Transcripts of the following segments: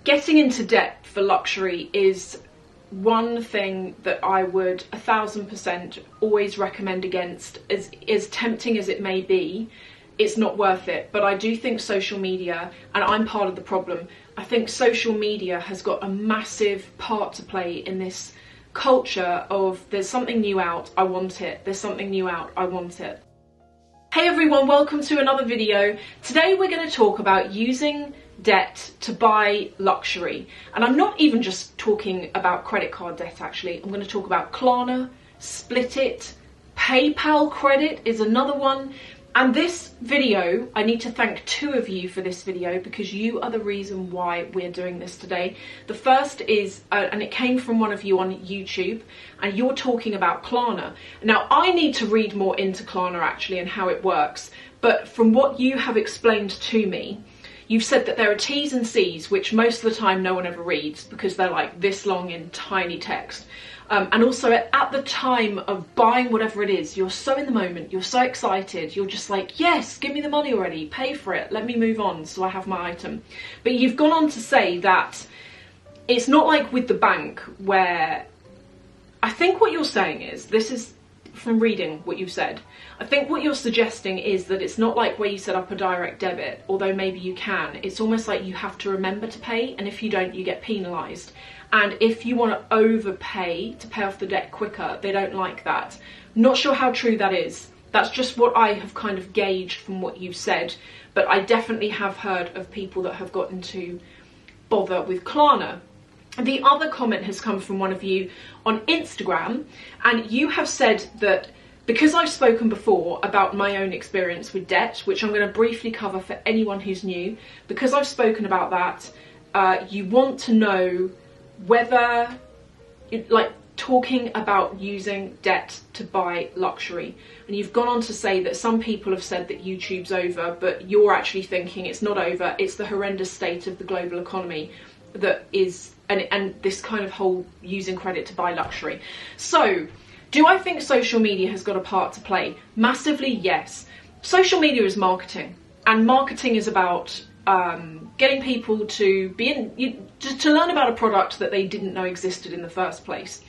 Getting into debt for luxury is one thing that I would 1000% always recommend against. As tempting as it may be, it's not worth it. But I do think social media, and I'm part of the problem, I think social media has got a massive part to play in this culture of there's something new out, I want it. There's something new out, I want it. Hey everyone, welcome to another video. Today we're going to talk about using debt to buy luxury. And I'm not even just talking about credit card debt actually. I'm going to talk about Klarna, Split It, PayPal credit is another one. And this video, I need to thank two of you for this video because you are the reason why we're doing this today. The first is, and it came from one of you on YouTube, and you're talking about Klarna. Now, I need to read more into Klarna actually and how it works, but from what you have explained to me, you've said that there are T's and C's, which most of the time no one ever reads because they're like this long in tiny text. And also at the time of buying whatever it is, you're so in the moment, you're so excited, you're just like, yes, give me the money already, pay for it, let me move on so I have my item. But you've gone on to say that it's not like with the bank where, I think what you're saying is, this is from reading what you said, I think what you're suggesting is that it's not like where you set up a direct debit, although maybe you can. It's almost like you have to remember to pay, and if you don't, you get penalised. And if you want to overpay to pay off the debt quicker, they don't like that. Not sure how true that is. That's just what I have kind of gauged from what you've said. But I definitely have heard of people that have gotten to bother with Klarna. The other comment has come from one of you on Instagram, and you have said that because I've spoken before about my own experience with debt, which I'm going to briefly cover for anyone who's new, because I've spoken about that, you want to know whether, like, talking about using debt to buy luxury. And you've gone on to say that some people have said that YouTube's over, but you're actually thinking it's not over, it's the horrendous state of the global economy that is, and this kind of whole using credit to buy luxury. So, do I think social media has got a part to play? Massively, yes. Social media is marketing, and marketing is about getting people to to learn about a product that they didn't know existed in the first place.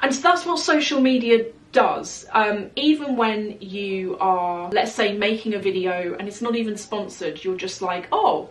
And so that's what social media does. Even when you are, let's say, making a video and it's not even sponsored, you're just like, oh,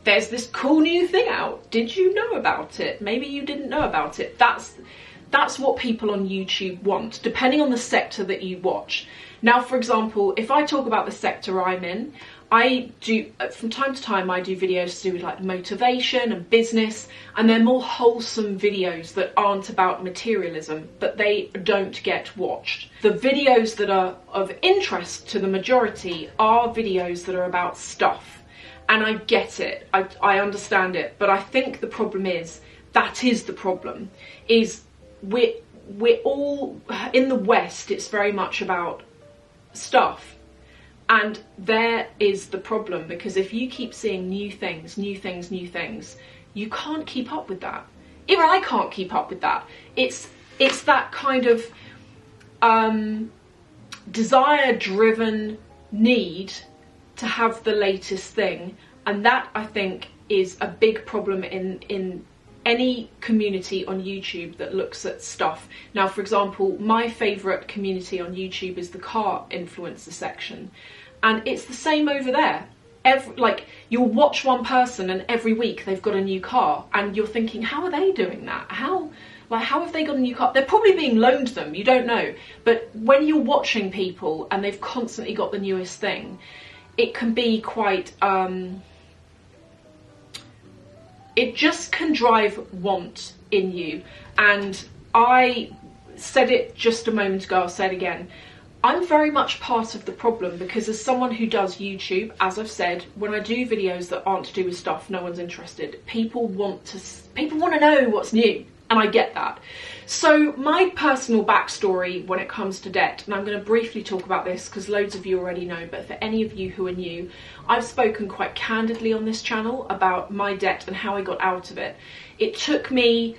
there's this cool new thing out. Did you know about it? Maybe you didn't know about it. That's what people on YouTube want, depending on the sector that you watch. Now, for example, if I talk about the sector I'm in, I do, from time to time, I do videos to do with like motivation and business, and they're more wholesome videos that aren't about materialism, but they don't get watched. The videos that are of interest to the majority are videos that are about stuff. And I get it, I understand it, but I think the problem is, that is the problem, is we're all, in the West, it's very much about stuff. And there is the problem, because if you keep seeing new things, you can't keep up with that. Even I can't keep up with that. It's that kind of desire-driven need to have the latest thing, and that, I think, is a big problem in any community on YouTube that looks at stuff. Now, for example, my favourite community on YouTube is the car influencer section, and it's the same over there. Like, you'll watch one person and every week they've got a new car, and you're thinking, how are they doing that? How have they got a new car? They're probably being loaned them, you don't know. But when you're watching people and they've constantly got the newest thing, it can be quite, it just can drive want in you. And I said it just a moment ago, I'll say it again. I'm very much part of the problem, because as someone who does YouTube, as I've said, when I do videos that aren't to do with stuff, no one's interested. People want to know what's new, and I get that. So my personal backstory when it comes to debt, and I'm going to briefly talk about this because loads of you already know, but for any of you who are new, I've spoken quite candidly on this channel about my debt and how I got out of it. It took me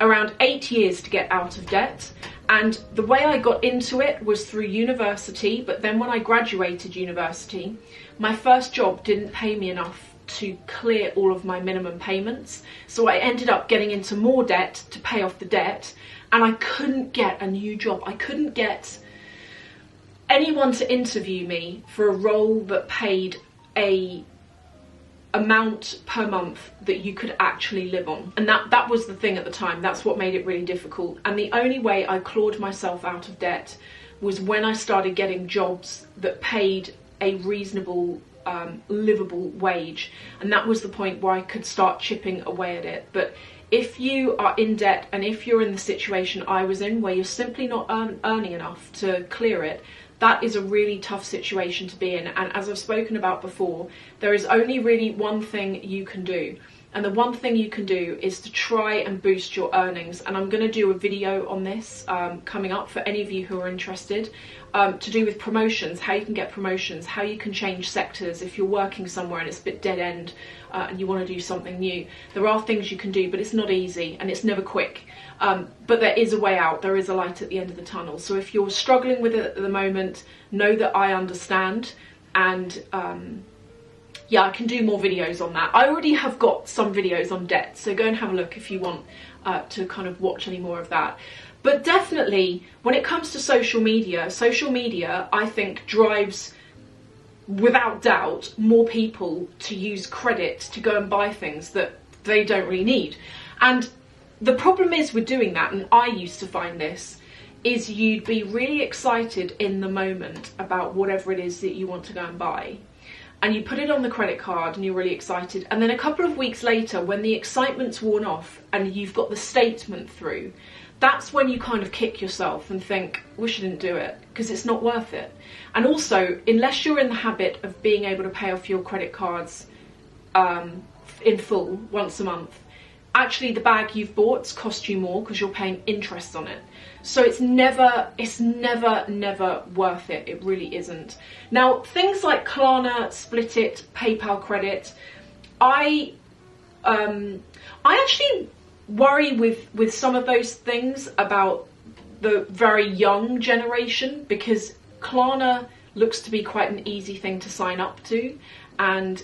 around 8 years to get out of debt, and the way I got into it was through university. But then when I graduated university, my first job didn't pay me enough to clear all of my minimum payments. So I ended up getting into more debt to pay off the debt, and I couldn't get a new job. I couldn't get anyone to interview me for a role that paid a amount per month that you could actually live on. And that was the thing at the time. That's what made it really difficult. And the only way I clawed myself out of debt was when I started getting jobs that paid a reasonable, livable wage. And that was the point where I could start chipping away at it. But if you are in debt, and if you're in the situation I was in, where you're simply not earning enough to clear it, that is a really tough situation to be in. And as I've spoken about before, there is only really one thing you can do. And the one thing you can do is to try and boost your earnings. And I'm going to do a video on this coming up for any of you who are interested, to do with promotions, how you can get promotions, how you can change sectors if you're working somewhere and it's a bit dead end and you want to do something new. There are things you can do, but it's not easy and it's never quick. But there is a way out, there is a light at the end of the tunnel. So if you're struggling with it at the moment, know that I understand, and yeah, I can do more videos on that. I already have got some videos on debt, so go and have a look if you want to kind of watch any more of that. But definitely, when it comes to social media, I think drives, without doubt, more people to use credit to go and buy things that they don't really need. And the problem is with doing that, and I used to find this, is you'd be really excited in the moment about whatever it is that you want to go and buy. And you put it on the credit card and you're really excited. And then a couple of weeks later, when the excitement's worn off and you've got the statement through, that's when you kind of kick yourself and think, wish I didn't do it, because it's not worth it. And also, unless you're in the habit of being able to pay off your credit cards in full once a month, actually the bag you've bought's cost you more because you're paying interest on it. So it's never worth it. It really isn't. Now, things like Klarna, Split It, PayPal Credit, I actually worry with some of those things about the very young generation, because Klarna looks to be quite an easy thing to sign up to. And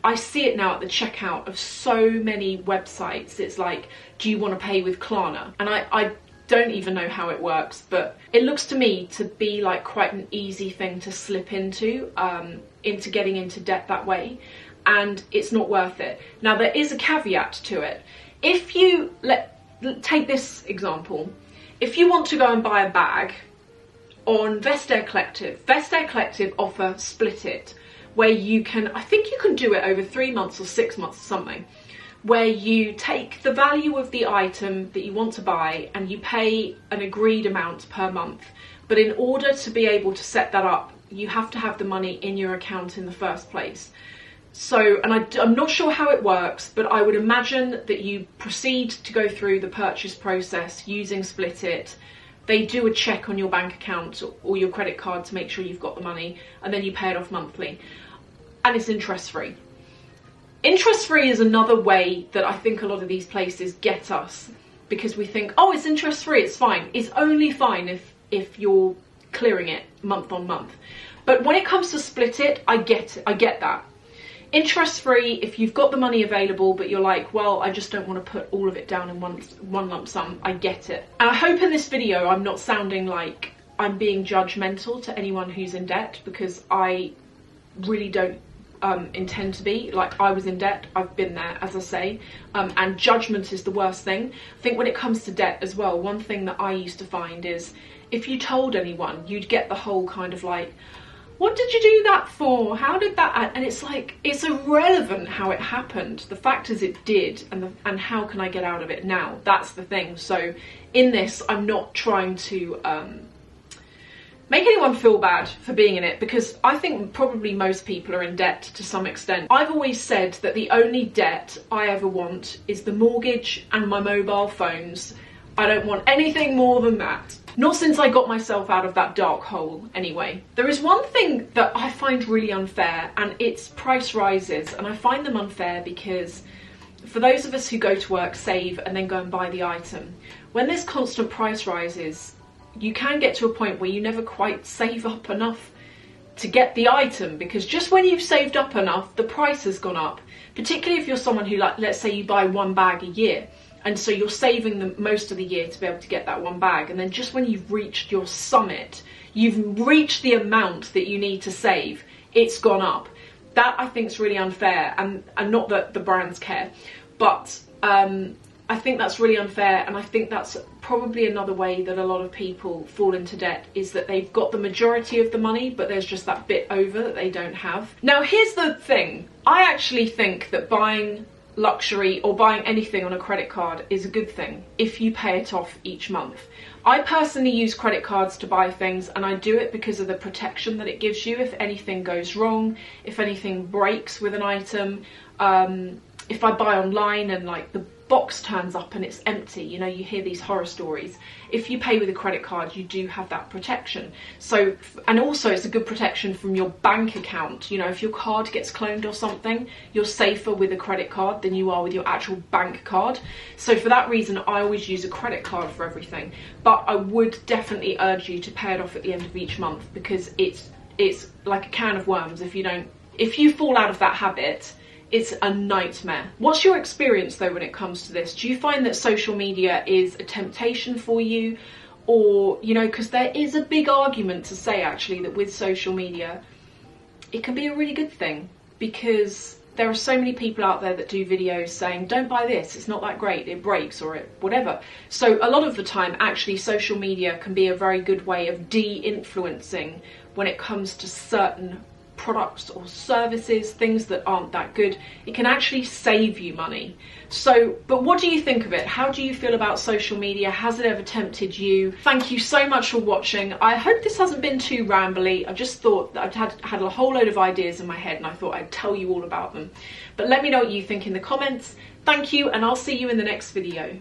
I see it now at the checkout of so many websites. It's like, do you want to pay with Klarna? And I don't even know how it works, but it looks to me to be like quite an easy thing to slip into getting into debt that way. And it's not worth it. Now, there is a caveat to it. If you, take this example. If you want to go and buy a bag on Vestair Collective offer Split It, where you can, I think you can do it over 3 months or 6 months or something, where you take the value of the item that you want to buy and you pay an agreed amount per month. But in order to be able to set that up, you have to have the money in your account in the first place. So, and I'm not sure how it works, but I would imagine that you proceed to go through the purchase process using Split It. They do a check on your bank account or your credit card to make sure you've got the money, and then you pay it off monthly. And it's interest free. Interest free is another way that I think a lot of these places get us, because we think, oh, it's interest free, it's fine. It's only fine if you're clearing it month on month. But when it comes to Split It, I get that. Interest free, if you've got the money available, but you're like, well, I just don't want to put all of it down in one lump sum, I get it. And I hope in this video I'm not sounding like I'm being judgmental to anyone who's in debt, because I really don't intend to be. Like, I was in debt, I've been there, as I say, and judgment is the worst thing. I think when it comes to debt as well, one thing that I used to find is if you told anyone, you'd get the whole kind of like, what did you do that for? How did that? And it's like, it's irrelevant how it happened. The fact is it did, and how can I get out of it now? That's the thing. So in this, I'm not trying to make anyone feel bad for being in it, because I think probably most people are in debt to some extent. I've always said that the only debt I ever want is the mortgage and my mobile phones. I don't want anything more than that. Not since I got myself out of that dark hole, anyway. There is one thing that I find really unfair, and it's price rises. And I find them unfair because for those of us who go to work, save, and then go and buy the item, when there's constant price rises, you can get to a point where you never quite save up enough to get the item, because just when you've saved up enough, the price has gone up. particularly if you're someone who, like, let's say you buy one bag a year, and so you're saving the most of the year to be able to get that one bag, and then just when you've reached your summit, you've reached the amount that you need to save, it's gone up. That I think is really unfair, and not that the brands care, but I think that's really unfair, and I think that's probably another way that a lot of people fall into debt, is that they've got the majority of the money, but there's just that bit over that they don't have. Now, here's the thing. I actually think that buying luxury or buying anything on a credit card is a good thing if you pay it off each month. I personally use credit cards to buy things, and I do it because of the protection that it gives you if anything goes wrong, if anything breaks with an item, if I buy online and like the box turns up and it's empty, you know, you hear these horror stories. If you pay with a credit card, you do have that protection. So, and also it's a good protection from your bank account. You know, if your card gets cloned or something, you're safer with a credit card than you are with your actual bank card. So for that reason, I always use a credit card for everything. But I would definitely urge you to pay it off at the end of each month, because it's like a can of worms. If you fall out of that habit, it's a nightmare. What's your experience though when it comes to this? Do you find that social media is a temptation for you? Or, you know, because there is a big argument to say actually that with social media, it can be a really good thing, because there are so many people out there that do videos saying, don't buy this, it's not that great, it breaks, or it whatever. So a lot of the time actually social media can be a very good way of de-influencing when it comes to certain products or services, things that aren't that good. It can actually save you money. So, but what do you think of it? How do you feel about social media? Has it ever tempted you? Thank you so much for watching. I hope this hasn't been too rambly. I just thought that I'd had a whole load of ideas in my head, and I thought I'd tell you all about them. But let me know what you think in the comments. Thank you, and I'll see you in the next video.